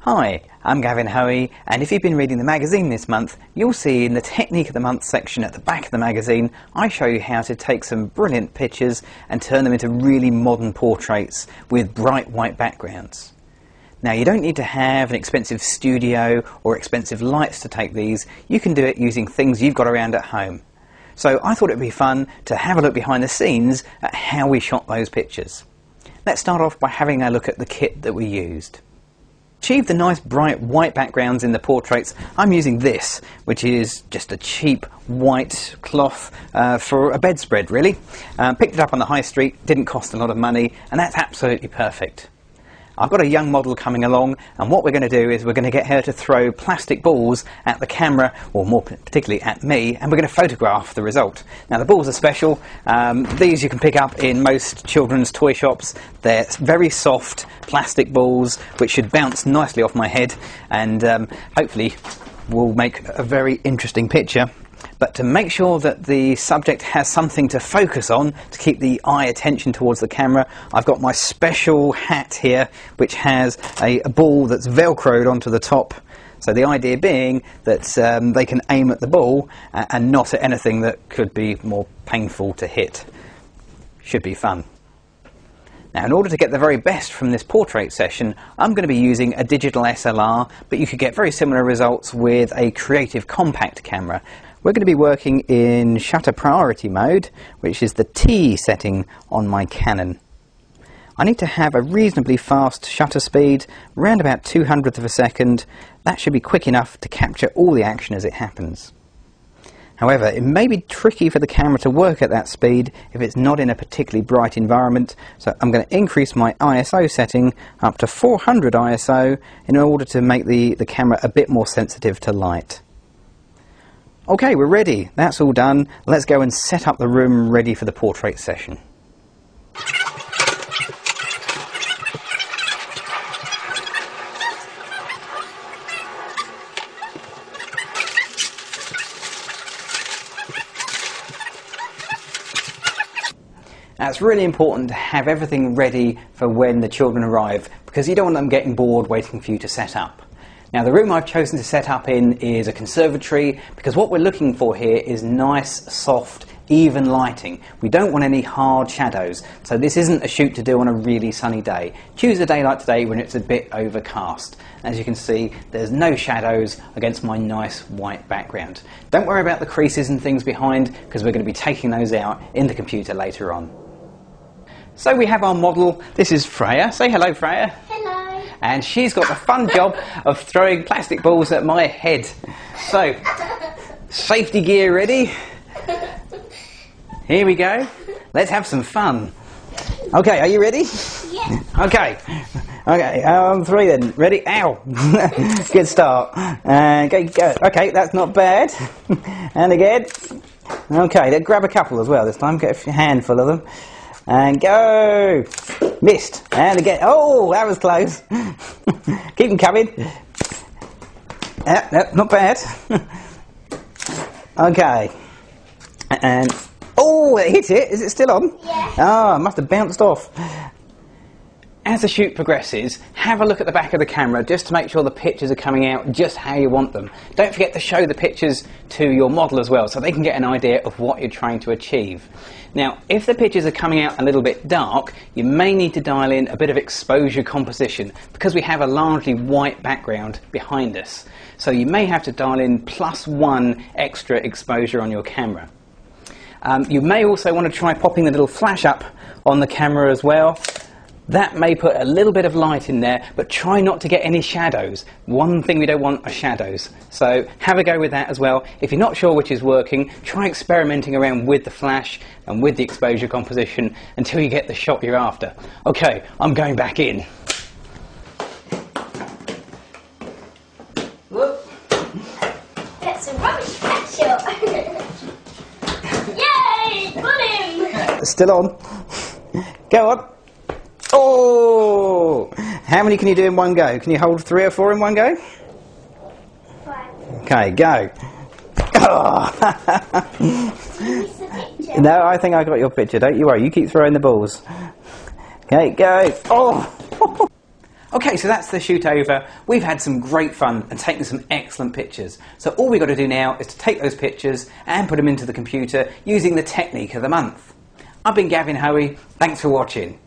Hi, I'm Gavin Hoey, and if you've been reading the magazine this month, you'll see in the Technique of the Month section at the back of the magazine, I show you how to take some brilliant pictures and turn them into really modern portraits with bright white backgrounds. Now, you don't need to have an expensive studio or expensive lights to take these. You can do it using things you've got around at home. So I thought it'd be fun to have a look behind the scenes at how we shot those pictures. Let's start off by having a look at the kit that we used. To achieve the nice bright white backgrounds in the portraits, I'm using this, which is just a cheap white cloth for a bedspread really. Picked it up on the high street, didn't cost a lot of money, and that's absolutely perfect. I've got a young model coming along, and what we're going to do is we're going to get her to throw plastic balls at the camera, or more particularly at me, and we're going to photograph the result. Now, the balls are special. These you can pick up in most children's toy shops. They're very soft plastic balls which should bounce nicely off my head, and hopefully will make a very interesting picture. But to make sure that the subject has something to focus on, to keep the eye attention towards the camera, I've got my special hat here, which has a ball that's velcroed onto the top. So the idea being that they can aim at the ball and not at anything that could be more painful to hit. Should be fun. Now, in order to get the very best from this portrait session, I'm going to be using a digital SLR, but you could get very similar results with a creative compact camera. We're going to be working in shutter priority mode, which is the T setting on my Canon. I need to have a reasonably fast shutter speed, around about 200th of a second. That should be quick enough to capture all the action as it happens. However, it may be tricky for the camera to work at that speed if it's not in a particularly bright environment, so I'm going to increase my ISO setting up to 400 ISO in order to make the camera a bit more sensitive to light. Okay, we're ready. That's all done. Let's go and set up the room ready for the portrait session. Now, it's really important to have everything ready for when the children arrive, because you don't want them getting bored waiting for you to set up. Now, the room I've chosen to set up in is a conservatory, because what we're looking for here is nice, soft, even lighting. We don't want any hard shadows, so this isn't a shoot to do on a really sunny day. Choose a day like today when it's a bit overcast. As you can see, there's no shadows against my nice white background. Don't worry about the creases and things behind, because we're going to be taking those out in the computer later on. So we have our model. This is Freya. Say hello, Freya. Hello. And she's got the fun job of throwing plastic balls at my head. So, safety gear ready? Here we go. Let's have some fun. Okay, are you ready? Yeah. Okay. Okay, on three then. Ready? Ow! Good start. Okay, go. Okay, that's not bad. And again. Okay, then grab a couple as well this time. Get a handful of them. And go! Missed. And again. Oh, that was close. Keep them coming. No, not bad. Okay. And oh, it hit it. Is it still on? Yeah. Oh, it must have bounced off. As the shoot progresses, have a look at the back of the camera just to make sure the pictures are coming out just how you want them. Don't forget to show the pictures to your model as well, so they can get an idea of what you're trying to achieve. Now, if the pictures are coming out a little bit dark, you may need to dial in a bit of exposure composition, because we have a largely white background behind us. So you may have to dial in +1 extra exposure on your camera. You may also want to try popping the little flash up on the camera as well. That may put a little bit of light in there, but try not to get any shadows. One thing we don't want are shadows. So have a go with that as well. If you're not sure which is working, try experimenting around with the flash and with the exposure composition until you get the shot you're after. Okay, I'm going back in. Whoop. That's a rubbish shot. Yay! Got him! Still on. Go on. Oh! How many can you do in one go? Can you hold 3 or 4 in one go? 5. Okay, go. Oh. No, I think I got your picture. Don't you worry. You keep throwing the balls. Okay, go. Oh! Okay, so that's the shoot over. We've had some great fun and taken some excellent pictures. So all we've got to do now is to take those pictures and put them into the computer using the technique of the month. I've been Gavin Hoey. Thanks for watching.